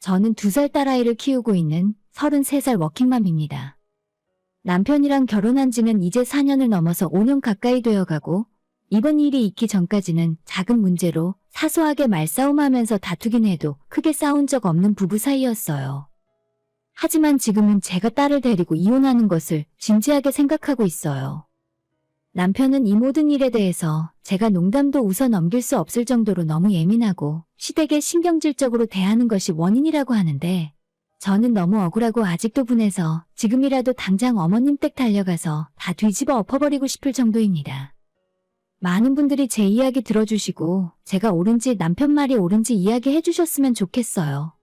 저는 2살 딸아이를 키우고 있는 33살 워킹맘입니다. 남편이랑 결혼한 지는 이제 4년을 넘어서 5년 가까이 되어가고 이번 일이 있기 전까지는 작은 문제로 사소하게 말싸움하면서 다투긴 해도 크게 싸운 적 없는 부부 사이였어요. 하지만 지금은 제가 딸을 데리고 이혼하는 것을 진지하게 생각하고 있어요. 남편은 이 모든 일에 대해서 제가 농담도 웃어 넘길 수 없을 정도로 너무 예민하고 시댁에 신경질적으로 대하는 것이 원인이라고 하는데 저는 너무 억울하고 아직도 분해서 지금이라도 당장 어머님 댁 달려가서 다 뒤집어 엎어버리고 싶을 정도입니다. 많은 분들이 제 이야기 들어주시고 제가 옳은지 남편 말이 옳은지 이야기해 주셨으면 좋겠어요.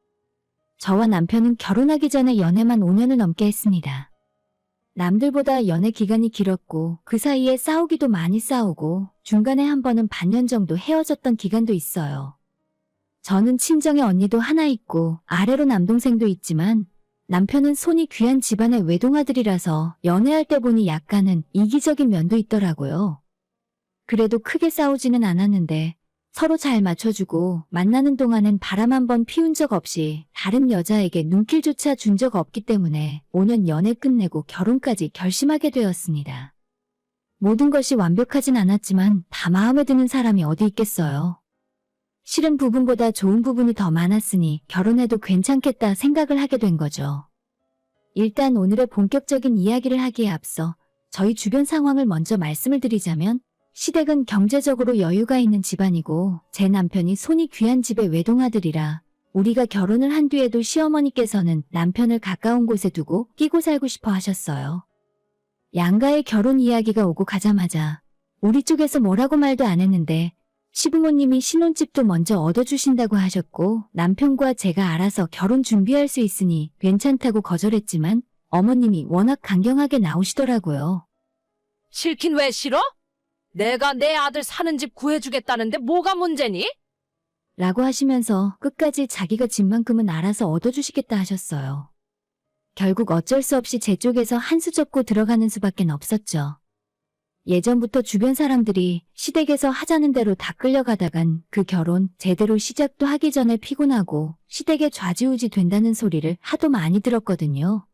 저와 남편은 결혼하기 전에 연애만 5년을 넘게 했습니다. 남들보다 연애 기간이 길었고 그 사이에 싸우기도 많이 싸우고 중간에 한 번은 반년 정도 헤어졌던 기간도 있어요. 저는 친정에 언니도 하나 있고 아래로 남동생도 있지만 남편은 손이 귀한 집안의 외동아들이라서 연애할 때 보니 약간은 이기적인 면도 있더라고요. 그래도 크게 싸우지는 않았는데 서로 잘 맞춰주고 만나는 동안엔 바람 한 번 피운 적 없이 다른 여자에게 눈길조차 준 적 없기 때문에 5년 연애 끝내고 결혼까지 결심하게 되었습니다. 모든 것이 완벽하진 않았지만 다 마음에 드는 사람이 어디 있겠어요. 싫은 부분보다 좋은 부분이 더 많았으니 결혼해도 괜찮겠다 생각을 하게 된 거죠. 일단 오늘의 본격적인 이야기를 하기에 앞서 저희 주변 상황을 먼저 말씀을 드리자면 시댁은 경제적으로 여유가 있는 집안이고 제 남편이 손이 귀한 집의 외동아들이라 우리가 결혼을 한 뒤에도 시어머니께서는 남편을 가까운 곳에 두고 끼고 살고 싶어 하셨어요. 양가의 결혼 이야기가 오고 가자마자 우리 쪽에서 뭐라고 말도 안 했는데 시부모님이 신혼집도 먼저 얻어주신다고 하셨고 남편과 제가 알아서 결혼 준비할 수 있으니 괜찮다고 거절했지만 어머님이 워낙 강경하게 나오시더라고요. 싫긴 왜 싫어? 내가 내 아들 사는 집 구해주겠다는데 뭐가 문제니? 라고 하시면서 끝까지 자기가 집만큼은 알아서 얻어주시겠다 하셨어요. 결국 어쩔 수 없이 제 쪽에서 한 수 접고 들어가는 수밖엔 없었죠. 예전부터 주변 사람들이 시댁에서 하자는 대로 다 끌려가다간 그 결혼 제대로 시작도 하기 전에 피곤하고 시댁에 좌지우지 된다는 소리를 하도 많이 들었거든요.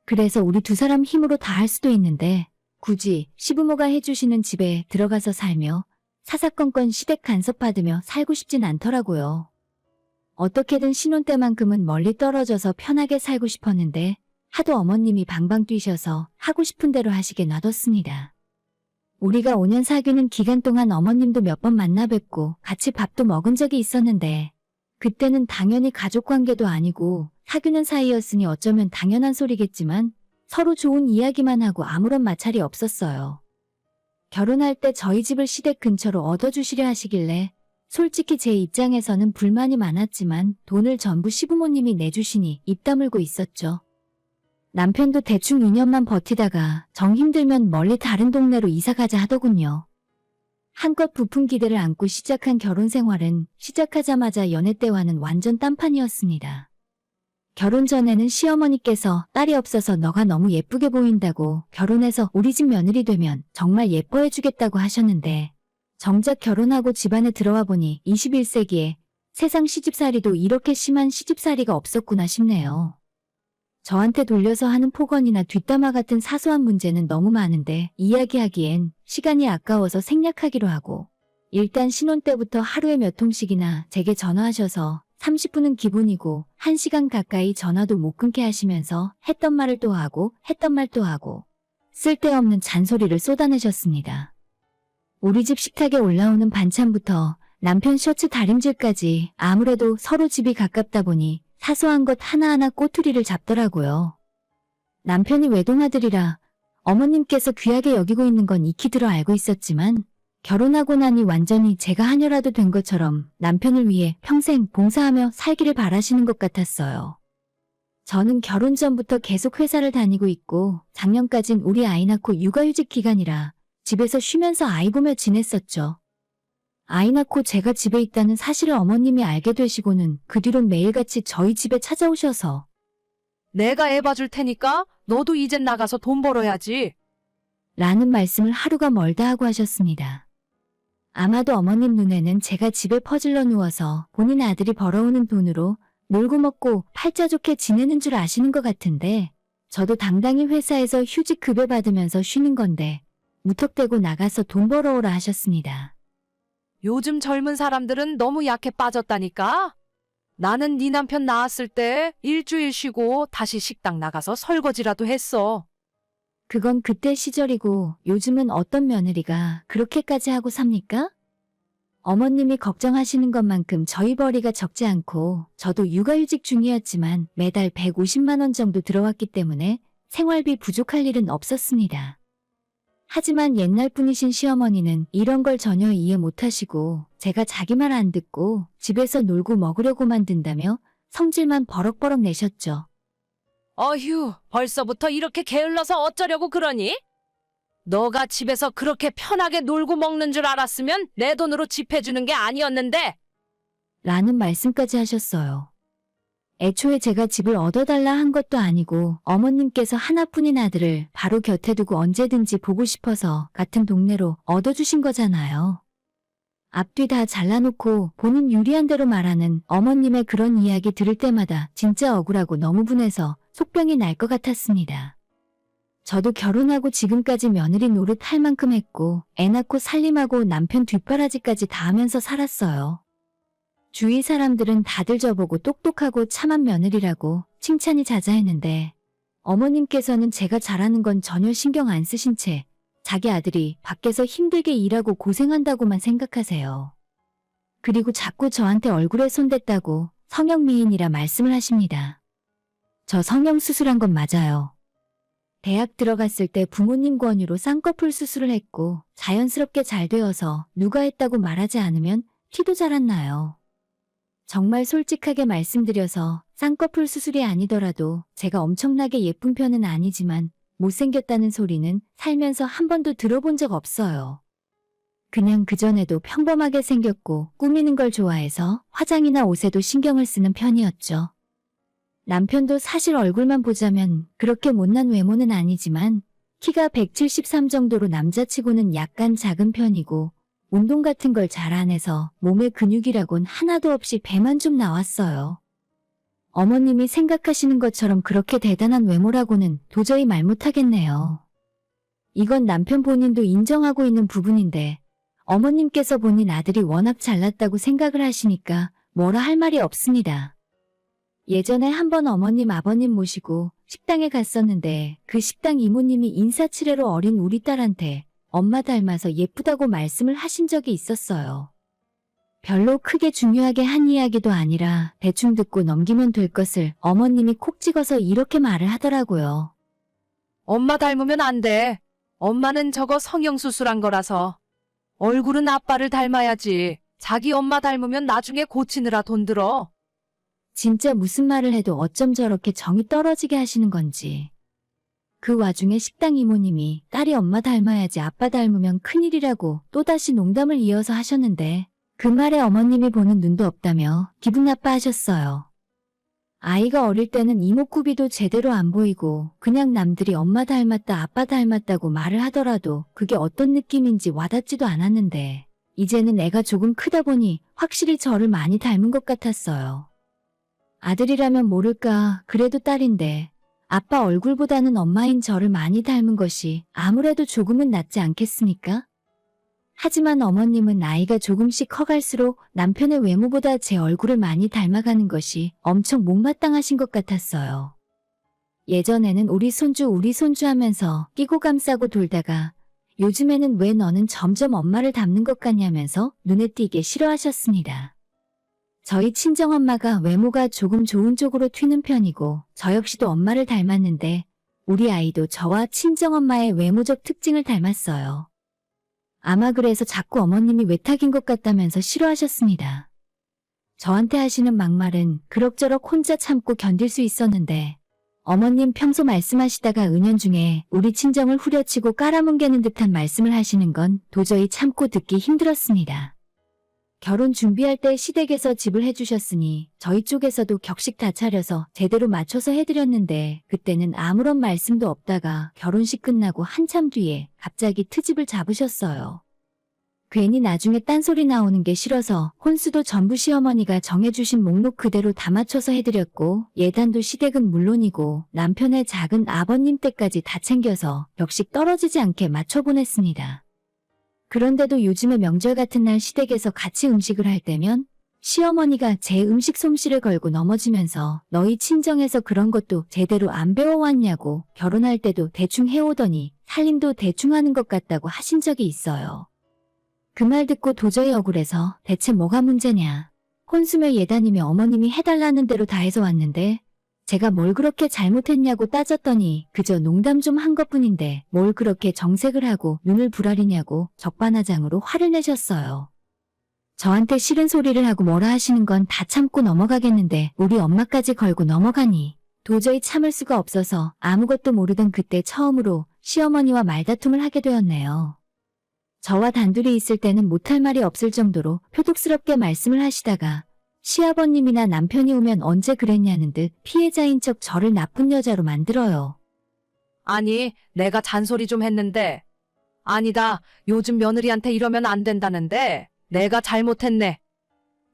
그래서 우리 2사람 힘으로 다 할 수도 있는데 굳이 시부모가 해주시는 집에 들어가서 살며 사사건건 시댁 간섭받으며 살고 싶진 않더라고요. 어떻게든 신혼 때만큼은 멀리 떨어져서 편하게 살고 싶었는데 하도 어머님이 방방 뛰셔서 하고 싶은 대로 하시게 놔뒀습니다. 우리가 5년 사귀는 기간 동안 어머님도 몇 번 만나 뵙고 같이 밥도 먹은 적이 있었는데 그때는 당연히 가족관계도 아니고 사귀는 사이였으니 어쩌면 당연한 소리겠지만 서로 좋은 이야기만 하고 아무런 마찰이 없었어요. 결혼할 때 저희 집을 시댁 근처로 얻어주시려 하시길래 솔직히 제 입장에서는 불만이 많았지만 돈을 전부 시부모님이 내주시니 입 다물고 있었죠. 남편도 대충 2년만 버티다가 정 힘들면 멀리 다른 동네로 이사가자 하더군요. 한껏 부푼 기대를 안고 시작한 결혼 생활은 시작하자마자 연애 때와는 완전 딴판이었습니다. 결혼 전에는 시어머니께서 딸이 없어서 너가 너무 예쁘게 보인다고 결혼해서 우리 집 며느리 되면 정말 예뻐해주겠다고 하셨는데 정작 결혼하고 집안에 들어와 보니 21세기에 세상 시집살이도 이렇게 심한 시집살이가 없었구나 싶네요. 저한테 돌려서 하는 폭언이나 뒷담화 같은 사소한 문제는 너무 많은데 이야기하기엔 시간이 아까워서 생략하기로 하고 일단 신혼 때부터 하루에 몇 통씩이나 제게 전화하셔서 30분은 기본이고 1시간 가까이 전화도 못 끊게 하시면서 했던 말을 또 하고 했던 말 또 하고 쓸데없는 잔소리를 쏟아내셨습니다. 우리 집 식탁에 올라오는 반찬부터 남편 셔츠 다림질까지 아무래도 서로 집이 가깝다 보니 사소한 것 하나하나 꼬투리를 잡더라고요. 남편이 외동아들이라 어머님께서 귀하게 여기고 있는 건 익히 들어 알고 있었지만 결혼하고 나니 완전히 제가 하녀라도 된 것처럼 남편을 위해 평생 봉사하며 살기를 바라시는 것 같았어요. 저는 결혼 전부터 계속 회사를 다니고 있고 작년까진 우리 아이 낳고 육아휴직 기간이라 집에서 쉬면서 아이 보며 지냈었죠. 아이 낳고 제가 집에 있다는 사실을 어머님이 알게 되시고는 그 뒤론 매일같이 저희 집에 찾아오셔서 내가 애 봐줄 테니까 너도 이젠 나가서 돈 벌어야지. 라는 말씀을 하루가 멀다 하고 하셨습니다. 아마도 어머님 눈에는 제가 집에 퍼질러 누워서 본인 아들이 벌어오는 돈으로 놀고 먹고 팔자 좋게 지내는 줄 아시는 것 같은데 저도 당당히 회사에서 휴직 급여 받으면서 쉬는 건데 무턱대고 나가서 돈 벌어오라 하셨습니다. 요즘 젊은 사람들은 너무 약해 빠졌다니까? 나는 네 남편 낳았을 때 일주일 쉬고 다시 식당 나가서 설거지라도 했어. 그건 그때 시절이고 요즘은 어떤 며느리가 그렇게까지 하고 삽니까? 어머님이 걱정하시는 것만큼 저희 벌이가 적지 않고 저도 육아휴직 중이었지만 매달 150만 원 정도 들어왔기 때문에 생활비 부족할 일은 없었습니다. 하지만 옛날 분이신 시어머니는 이런 걸 전혀 이해 못하시고 제가 자기 말 안 듣고 집에서 놀고 먹으려고만 든다며 성질만 버럭버럭 내셨죠. 어휴, 벌써부터 이렇게 게을러서 어쩌려고 그러니? 너가 집에서 그렇게 편하게 놀고 먹는 줄 알았으면 내 돈으로 집 해주는 게 아니었는데. 라는 말씀까지 하셨어요. 애초에 제가 집을 얻어달라 한 것도 아니고 어머님께서 하나뿐인 아들을 바로 곁에 두고 언제든지 보고 싶어서 같은 동네로 얻어주신 거잖아요. 앞뒤 다 잘라놓고 본인 유리한 대로 말하는 어머님의 그런 이야기 들을 때마다 진짜 억울하고 너무 분해서 속병이 날 것 같았습니다. 저도 결혼하고 지금까지 며느리 노릇 할 만큼 했고 애 낳고 살림하고 남편 뒷바라지까지 다 하면서 살았어요. 주위 사람들은 다들 저보고 똑똑하고 참한 며느리라고 칭찬이 자자했는데 어머님께서는 제가 잘하는 건 전혀 신경 안 쓰신 채 자기 아들이 밖에서 힘들게 일하고 고생한다고만 생각하세요. 그리고 자꾸 저한테 얼굴에 손댔다고 성형미인이라 말씀을 하십니다. 저 성형수술한 건 맞아요. 대학 들어갔을 때 부모님 권유로 쌍꺼풀 수술을 했고 자연스럽게 잘 되어서 누가 했다고 말하지 않으면 티도 잘 안 나요. 정말 솔직하게 말씀드려서 쌍꺼풀 수술이 아니더라도 제가 엄청나게 예쁜 편은 아니지만 못생겼다는 소리는 살면서 한 번도 들어본 적 없어요. 그냥 그전에도 평범하게 생겼고 꾸미는 걸 좋아해서 화장이나 옷에도 신경을 쓰는 편이었죠. 남편도 사실 얼굴만 보자면 그렇게 못난 외모는 아니지만 키가 173 정도로 남자치고는 약간 작은 편이고 운동 같은 걸 잘 안 해서 몸에 근육이라곤 하나도 없이 배만 좀 나왔어요. 어머님이 생각하시는 것처럼 그렇게 대단한 외모라고는 도저히 말 못하겠네요. 이건 남편 본인도 인정하고 있는 부분인데 어머님께서 본인 아들이 워낙 잘났다고 생각을 하시니까 뭐라 할 말이 없습니다. 예전에 한번 어머님 아버님 모시고 식당에 갔었는데 그 식당 이모님이 인사치레로 어린 우리 딸한테 엄마 닮아서 예쁘다고 말씀을 하신 적이 있었어요. 별로 크게 중요하게 한 이야기도 아니라 대충 듣고 넘기면 될 것을 어머님이 콕 찍어서 이렇게 말을 하더라고요. 엄마 닮으면 안 돼. 엄마는 저거 성형수술한 거라서. 얼굴은 아빠를 닮아야지. 자기 엄마 닮으면 나중에 고치느라 돈 들어. 진짜 무슨 말을 해도 어쩜 저렇게 정이 떨어지게 하시는 건지. 그 와중에 식당 이모님이 딸이 엄마 닮아야지 아빠 닮으면 큰일이라고 또다시 농담을 이어서 하셨는데 그 말에 어머님이 보는 눈도 없다며 기분 나빠하셨어요. 아이가 어릴 때는 이목구비도 제대로 안 보이고 그냥 남들이 엄마 닮았다 아빠 닮았다고 말을 하더라도 그게 어떤 느낌인지 와닿지도 않았는데 이제는 애가 조금 크다 보니 확실히 저를 많이 닮은 것 같았어요. 아들이라면 모를까 그래도 딸인데 아빠 얼굴보다는 엄마인 저를 많이 닮은 것이 아무래도 조금은 낫지 않겠습니까? 하지만 어머님은 나이가 조금씩 커갈수록 남편의 외모보다 제 얼굴을 많이 닮아가는 것이 엄청 못마땅하신 것 같았어요. 예전에는 우리 손주 하면서 끼고 감싸고 돌다가 요즘에는 왜 너는 점점 엄마를 닮는 것 같냐면서 눈에 띄게 싫어하셨습니다. 저희 친정엄마가 외모가 조금 좋은 쪽으로 튀는 편이고 저 역시도 엄마를 닮았는데 우리 아이도 저와 친정엄마의 외모적 특징을 닮았어요. 아마 그래서 자꾸 어머님이 외탁인 것 같다면서 싫어하셨습니다. 저한테 하시는 막말은 그럭저럭 혼자 참고 견딜 수 있었는데 어머님 평소 말씀하시다가 은연중에 우리 친정을 후려치고 깔아뭉개는 듯한 말씀을 하시는 건 도저히 참고 듣기 힘들었습니다. 결혼 준비할 때 시댁에서 집을 해주셨으니 저희 쪽에서도 격식 다 차려서 제대로 맞춰서 해드렸는데 그때는 아무런 말씀도 없다가 결혼식 끝나고 한참 뒤에 갑자기 트집을 잡으셨어요. 괜히 나중에 딴소리 나오는 게 싫어서 혼수도 전부 시어머니가 정해주신 목록 그대로 다 맞춰서 해드렸고 예단도 시댁은 물론이고 남편의 작은 아버님 댁까지 다 챙겨서 벽식 떨어지지 않게 맞춰보냈습니다. 그런데도 요즘에 명절 같은 날 시댁에서 같이 음식을 할 때면 시어머니가 제 음식 솜씨를 걸고 넘어지면서 너희 친정에서 그런 것도 제대로 안 배워왔냐고 결혼할 때도 대충 해오더니 살림도 대충 하는 것 같다고 하신 적이 있어요. 그 말 듣고 도저히 억울해서 대체 뭐가 문제냐. 혼수며 예단이며 어머님이 해달라는 대로 다 해서 왔는데 제가 뭘 그렇게 잘못했냐고 따졌더니 그저 농담 좀 한 것뿐인데 뭘 그렇게 정색을 하고 눈을 부라리냐고 적반하장으로 화를 내셨어요. 저한테 싫은 소리를 하고 뭐라 하시는 건 다 참고 넘어가겠는데 우리 엄마까지 걸고 넘어가니 도저히 참을 수가 없어서 아무것도 모르던 그때 처음으로 시어머니와 말다툼을 하게 되었네요. 저와 단둘이 있을 때는 못할 말이 없을 정도로 표독스럽게 말씀을 하시다가 시아버님이나 남편이 오면 언제 그랬냐는 듯 피해자인 척 저를 나쁜 여자로 만들어요. 아니, 내가 잔소리 좀 했는데. 아니다, 요즘 며느리한테 이러면 안 된다는데. 내가 잘못했네.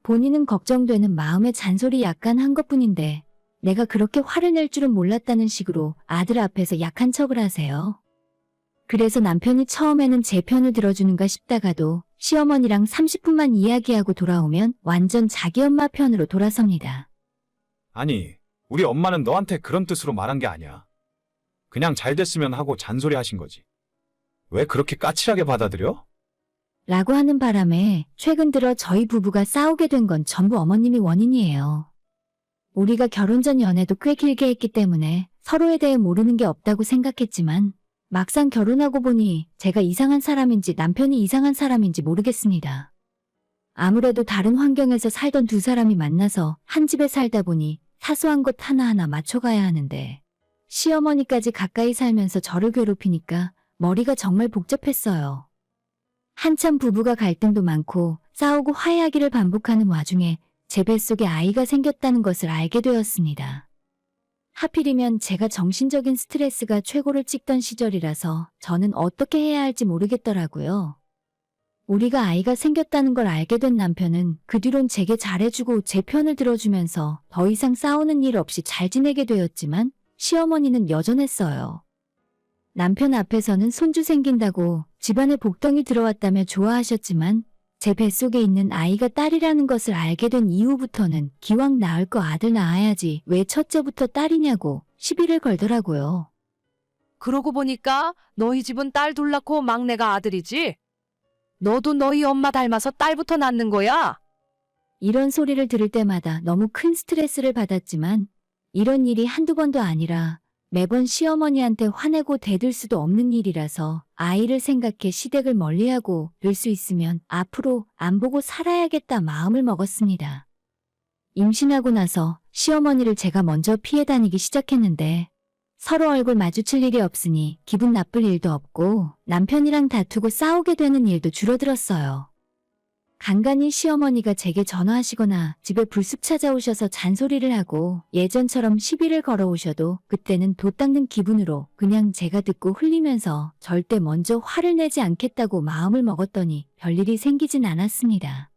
본인은 걱정되는 마음에 잔소리 약간 한 것뿐인데 내가 그렇게 화를 낼 줄은 몰랐다는 식으로 아들 앞에서 약한 척을 하세요. 그래서 남편이 처음에는 제 편을 들어주는가 싶다가도 시어머니랑 30분만 이야기하고 돌아오면 완전 자기 엄마 편으로 돌아섭니다. 아니, 우리 엄마는 너한테 그런 뜻으로 말한 게 아니야. 그냥 잘 됐으면 하고 잔소리 하신 거지. 왜 그렇게 까칠하게 받아들여? 라고 하는 바람에 최근 들어 저희 부부가 싸우게 된 건 전부 어머님이 원인이에요. 우리가 결혼 전 연애도 꽤 길게 했기 때문에 서로에 대해 모르는 게 없다고 생각했지만 막상 결혼하고 보니 제가 이상한 사람인지 남편이 이상한 사람인지 모르겠습니다. 아무래도 다른 환경에서 살던 두 사람이 만나서 한 집에 살다 보니 사소한 것 하나하나 맞춰가야 하는데 시어머니까지 가까이 살면서 저를 괴롭히니까 머리가 정말 복잡했어요. 한참 부부가 갈등도 많고 싸우고 화해하기를 반복하는 와중에 제 뱃속에 아이가 생겼다는 것을 알게 되었습니다. 하필이면 제가 정신적인 스트레스가 최고를 찍던 시절이라서 저는 어떻게 해야 할지 모르겠더라고요. 우리가 아이가 생겼다는 걸 알게 된 남편은 그 뒤론 제게 잘해주고 제 편을 들어주면서 더 이상 싸우는 일 없이 잘 지내게 되었지만 시어머니는 여전했어요. 남편 앞에서는 손주 생긴다고 집안에 복덩이 들어왔다며 좋아하셨지만 제 뱃속에 있는 아이가 딸이라는 것을 알게 된 이후부터는 기왕 낳을 거 아들 낳아야지 왜 첫째부터 딸이냐고 시비를 걸더라고요. 그러고 보니까 너희 집은 딸 둘 낳고 막내가 아들이지? 너도 너희 엄마 닮아서 딸부터 낳는 거야? 이런 소리를 들을 때마다 너무 큰 스트레스를 받았지만 이런 일이 한두 번도 아니라 매번 시어머니한테 화내고 대들 수도 없는 일이라서 아이를 생각해 시댁을 멀리하고 될 수 있으면 앞으로 안 보고 살아야겠다 마음을 먹었습니다. 임신하고 나서 시어머니를 제가 먼저 피해 다니기 시작했는데 서로 얼굴 마주칠 일이 없으니 기분 나쁠 일도 없고 남편이랑 다투고 싸우게 되는 일도 줄어들었어요. 간간히 시어머니가 제게 전화하시거나 집에 불쑥 찾아오셔서 잔소리를 하고 예전처럼 시비를 걸어오셔도 그때는 도 닦는 기분으로 그냥 제가 듣고 흘리면서 절대 먼저 화를 내지 않겠다고 마음을 먹었더니 별일이 생기진 않았습니다.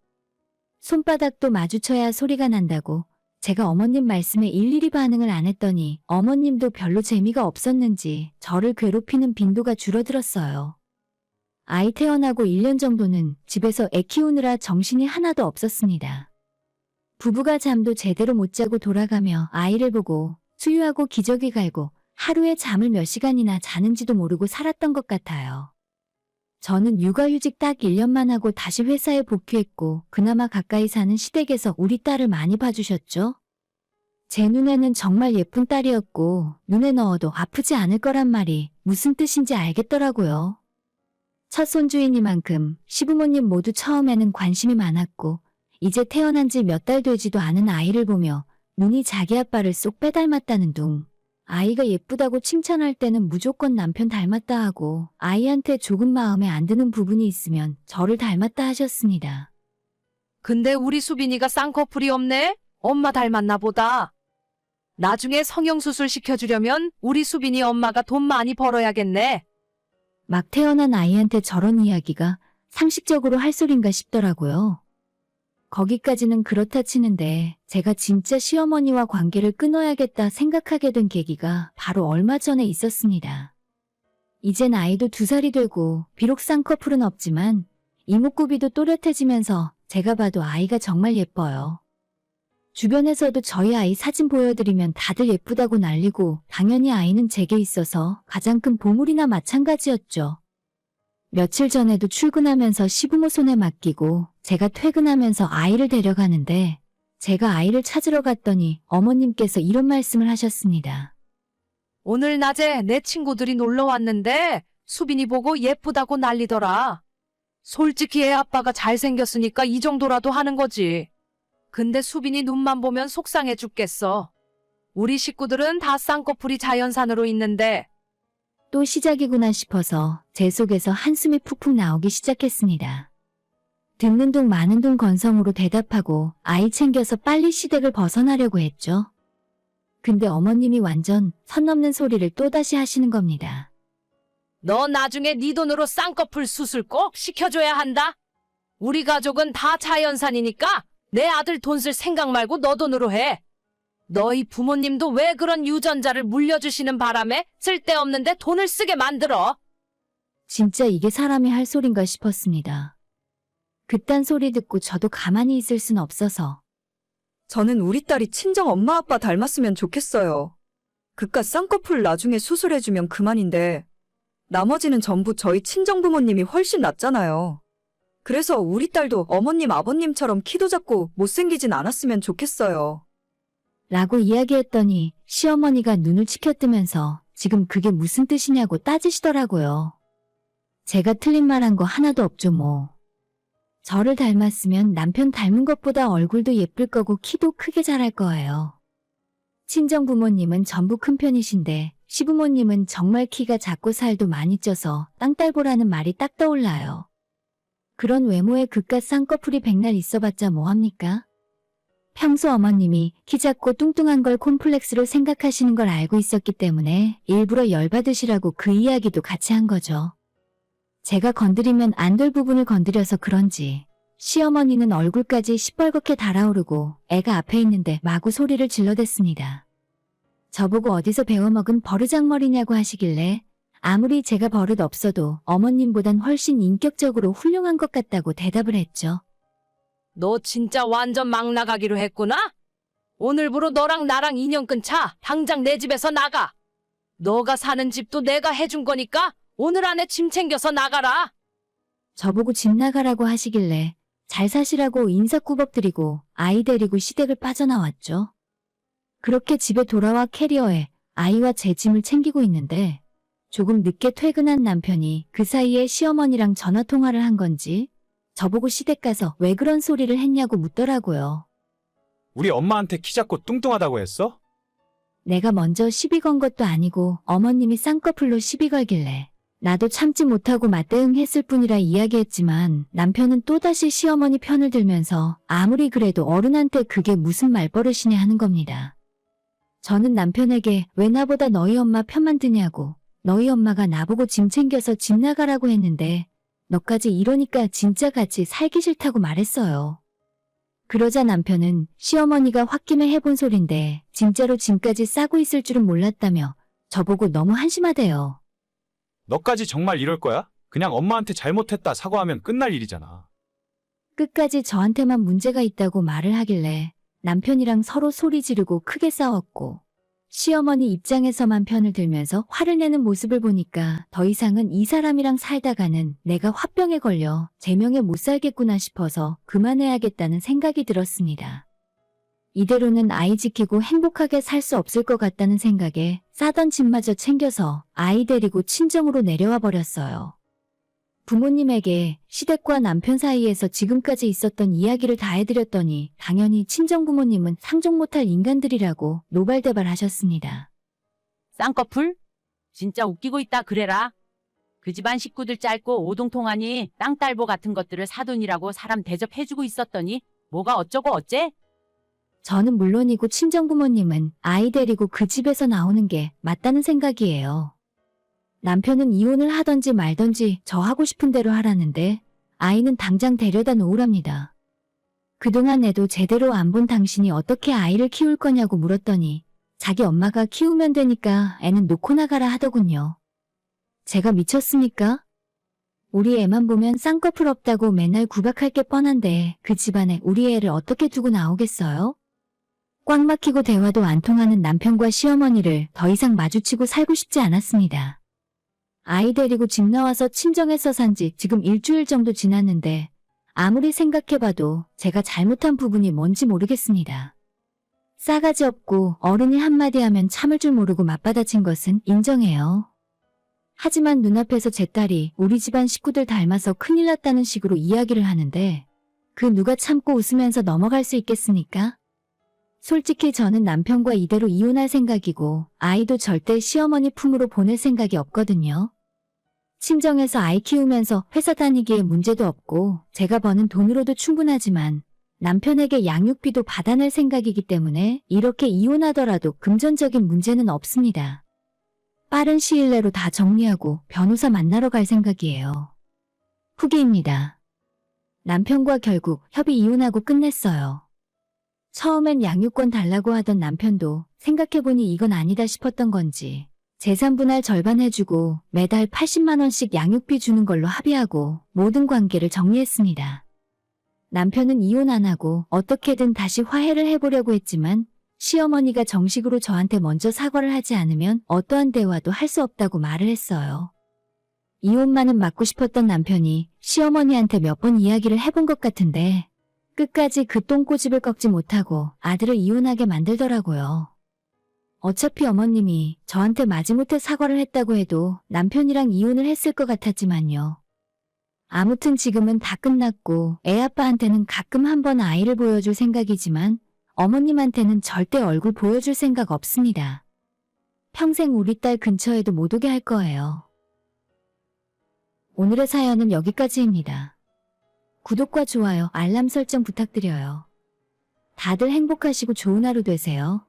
손바닥도 마주쳐야 소리가 난다고 제가 어머님 말씀에 일일이 반응을 안 했더니 어머님도 별로 재미가 없었는지 저를 괴롭히는 빈도가 줄어들었어요. 아이 태어나고 1년 정도는 집에서 애 키우느라 정신이 하나도 없었습니다. 부부가 잠도 제대로 못 자고 돌아가며 아이를 보고 수유하고 기저귀 갈고 하루에 잠을 몇 시간이나 자는지도 모르고 살았던 것 같아요. 저는 육아휴직 딱 1년만 하고 다시 회사에 복귀했고 그나마 가까이 사는 시댁에서 우리 딸을 많이 봐주셨죠. 제 눈에는 정말 예쁜 딸이었고 눈에 넣어도 아프지 않을 거란 말이 무슨 뜻인지 알겠더라고요. 첫 손주이니만큼 시부모님 모두 처음에는 관심이 많았고 이제 태어난 지 몇 달 되지도 않은 아이를 보며 눈이 자기 아빠를 쏙 빼닮았다는 둥. 아이가 예쁘다고 칭찬할 때는 무조건 남편 닮았다 하고 아이한테 조금 마음에 안 드는 부분이 있으면 저를 닮았다 하셨습니다. 근데 우리 수빈이가 쌍꺼풀이 없네? 엄마 닮았나 보다. 나중에 성형수술 시켜주려면 우리 수빈이 엄마가 돈 많이 벌어야겠네. 막 태어난 아이한테 저런 이야기가 상식적으로 할 소린가 싶더라고요. 거기까지는 그렇다 치는데 제가 진짜 시어머니와 관계를 끊어야겠다 생각하게 된 계기가 바로 얼마 전에 있었습니다. 이젠 아이도 2살이 되고 비록 쌍꺼풀은 없지만 이목구비도 또렷해지면서 제가 봐도 아이가 정말 예뻐요. 주변에서도 저희 아이 사진 보여드리면 다들 예쁘다고 난리고 당연히 아이는 제게 있어서 가장 큰 보물이나 마찬가지였죠. 며칠 전에도 출근하면서 시부모 손에 맡기고 제가 퇴근하면서 아이를 데려가는데 제가 아이를 찾으러 갔더니 어머님께서 이런 말씀을 하셨습니다. 오늘 낮에 내 친구들이 놀러 왔는데 수빈이 보고 예쁘다고 난리더라. 솔직히 애 아빠가 잘생겼으니까 이 정도라도 하는 거지. 근데 수빈이 눈만 보면 속상해 죽겠어. 우리 식구들은 다 쌍꺼풀이 자연산으로 있는데 또 시작이구나 싶어서 제 속에서 한숨이 푹푹 나오기 시작했습니다. 듣는 둥 마는 둥 건성으로 대답하고 아이 챙겨서 빨리 시댁을 벗어나려고 했죠. 근데 어머님이 완전 선 넘는 소리를 또다시 하시는 겁니다. 너 나중에 네 돈으로 쌍꺼풀 수술 꼭 시켜줘야 한다. 우리 가족은 다 자연산이니까 내 아들 돈 쓸 생각 말고 너 돈으로 해. 너희 부모님도 왜 그런 유전자를 물려주시는 바람에 쓸데없는데 돈을 쓰게 만들어? 진짜 이게 사람이 할 소린가 싶었습니다. 그딴 소리 듣고 저도 가만히 있을 순 없어서 저는 우리 딸이 친정 엄마 아빠 닮았으면 좋겠어요. 그깟 쌍꺼풀 나중에 수술해주면 그만인데 나머지는 전부 저희 친정 부모님이 훨씬 낫잖아요. 그래서 우리 딸도 어머님 아버님처럼 키도 작고 못생기진 않았으면 좋겠어요. 라고 이야기했더니 시어머니가 눈을 치켜뜨면서 지금 그게 무슨 뜻이냐고 따지시더라고요. 제가 틀린 말 한 거 하나도 없죠 뭐. 저를 닮았으면 남편 닮은 것보다 얼굴도 예쁠 거고 키도 크게 자랄 거예요. 친정 부모님은 전부 큰 편이신데 시부모님은 정말 키가 작고 살도 많이 쪄서 땅딸보라는 말이 딱 떠올라요. 그런 외모에 그깟 쌍꺼풀이 백날 있어봤자 뭐합니까? 평소 어머님이 키 작고 뚱뚱한 걸 콤플렉스로 생각하시는 걸 알고 있었기 때문에 일부러 열받으시라고 그 이야기도 같이 한 거죠. 제가 건드리면 안 될 부분을 건드려서 그런지 시어머니는 얼굴까지 시뻘겋게 달아오르고 애가 앞에 있는데 마구 소리를 질러댔습니다. 저보고 어디서 배워먹은 버르장머리냐고 하시길래 아무리 제가 버릇 없어도 어머님보단 훨씬 인격적으로 훌륭한 것 같다고 대답을 했죠. 너 진짜 완전 막 나가기로 했구나? 오늘부로 너랑 나랑 인연 끊자. 당장 내 집에서 나가. 너가 사는 집도 내가 해준 거니까 오늘 안에 짐 챙겨서 나가라. 저보고 집 나가라고 하시길래 잘 사시라고 인사꾸벅 드리고 아이 데리고 시댁을 빠져나왔죠. 그렇게 집에 돌아와 캐리어에 아이와 제 짐을 챙기고 있는데 조금 늦게 퇴근한 남편이 그 사이에 시어머니랑 전화통화를 한 건지 저보고 시댁 가서 왜 그런 소리를 했냐고 묻더라고요. 우리 엄마한테 키 작고 뚱뚱하다고 했어? 내가 먼저 시비 건 것도 아니고 어머님이 쌍꺼풀로 시비 걸길래 나도 참지 못하고 맞대응했을 뿐이라 이야기했지만 남편은 또다시 시어머니 편을 들면서 아무리 그래도 어른한테 그게 무슨 말버릇이냐 하는 겁니다. 저는 남편에게 왜 나보다 너희 엄마 편만 드냐고 너희 엄마가 나보고 짐 챙겨서 집 나가라고 했는데 너까지 이러니까 진짜 같이 살기 싫다고 말했어요. 그러자 남편은 시어머니가 홧김에 해본 소린데 진짜로 짐까지 싸고 있을 줄은 몰랐다며 저보고 너무 한심하대요. 너까지 정말 이럴 거야? 그냥 엄마한테 잘못했다 사과하면 끝날 일이잖아. 끝까지 저한테만 문제가 있다고 말을 하길래 남편이랑 서로 소리 지르고 크게 싸웠고 시어머니 입장에서만 편을 들면서 화를 내는 모습을 보니까 더 이상은 이 사람이랑 살다가는 내가 화병에 걸려 제명에 못 살겠구나 싶어서 그만해야겠다는 생각이 들었습니다. 이대로는 아이 지키고 행복하게 살 수 없을 것 같다는 생각에 싸던 짐마저 챙겨서 아이 데리고 친정으로 내려와 버렸어요. 부모님에게 시댁과 남편 사이에서 지금까지 있었던 이야기를 다 해드렸더니 당연히 친정부모님은 상종 못할 인간들이라고 노발대발하셨습니다. 쌍꺼풀? 진짜 웃기고 있다 그래라. 그 집안 식구들 짧고 오동통하니 땅딸보 같은 것들을 사돈이라고 사람 대접해주고 있었더니 뭐가 어쩌고 어째? 저는 물론이고 친정부모님은 아이 데리고 그 집에서 나오는 게 맞다는 생각이에요. 남편은 이혼을 하던지 말던지 저 하고 싶은 대로 하라는데 아이는 당장 데려다 놓으랍니다. 그동안 애도 제대로 안 본 당신이 어떻게 아이를 키울 거냐고 물었더니 자기 엄마가 키우면 되니까 애는 놓고 나가라 하더군요. 제가 미쳤습니까? 우리 애만 보면 쌍꺼풀 없다고 맨날 구박할 게 뻔한데 그 집안에 우리 애를 어떻게 두고 나오겠어요? 꽉 막히고 대화도 안 통하는 남편과 시어머니를 더 이상 마주치고 살고 싶지 않았습니다. 아이 데리고 집 나와서 친정에서 산 지 지금 일주일 정도 지났는데 아무리 생각해봐도 제가 잘못한 부분이 뭔지 모르겠습니다. 싸가지 없고 어른이 한마디 하면 참을 줄 모르고 맞받아친 것은 인정해요. 하지만 눈앞에서 제 딸이 우리 집안 식구들 닮아서 큰일 났다는 식으로 이야기를 하는데 그 누가 참고 웃으면서 넘어갈 수 있겠습니까? 솔직히 저는 남편과 이대로 이혼할 생각이고 아이도 절대 시어머니 품으로 보낼 생각이 없거든요. 친정에서 아이 키우면서 회사 다니기에 문제도 없고 제가 버는 돈으로도 충분하지만 남편에게 양육비도 받아낼 생각이기 때문에 이렇게 이혼하더라도 금전적인 문제는 없습니다. 빠른 시일 내로 다 정리하고 변호사 만나러 갈 생각이에요. 후기입니다. 남편과 결국 협의 이혼하고 끝냈어요. 처음엔 양육권 달라고 하던 남편도 생각해보니 이건 아니다 싶었던 건지 재산 분할 절반 해주고 매달 80만 원씩 양육비 주는 걸로 합의하고 모든 관계를 정리했습니다. 남편은 이혼 안 하고 어떻게든 다시 화해를 해보려고 했지만 시어머니가 정식으로 저한테 먼저 사과를 하지 않으면 어떠한 대화도 할 수 없다고 말을 했어요. 이혼만은 막고 싶었던 남편이 시어머니한테 몇 번 이야기를 해본 것 같은데 끝까지 그 똥꼬집을 꺾지 못하고 아들을 이혼하게 만들더라고요. 어차피 어머님이 저한테 마지못해 사과를 했다고 해도 남편이랑 이혼을 했을 것 같았지만요. 아무튼 지금은 다 끝났고 애 아빠한테는 가끔 한번 아이를 보여줄 생각이지만 어머님한테는 절대 얼굴 보여줄 생각 없습니다. 평생 우리 딸 근처에도 못 오게 할 거예요. 오늘의 사연은 여기까지입니다. 구독과 좋아요, 알람 설정 부탁드려요. 다들 행복하시고 좋은 하루 되세요.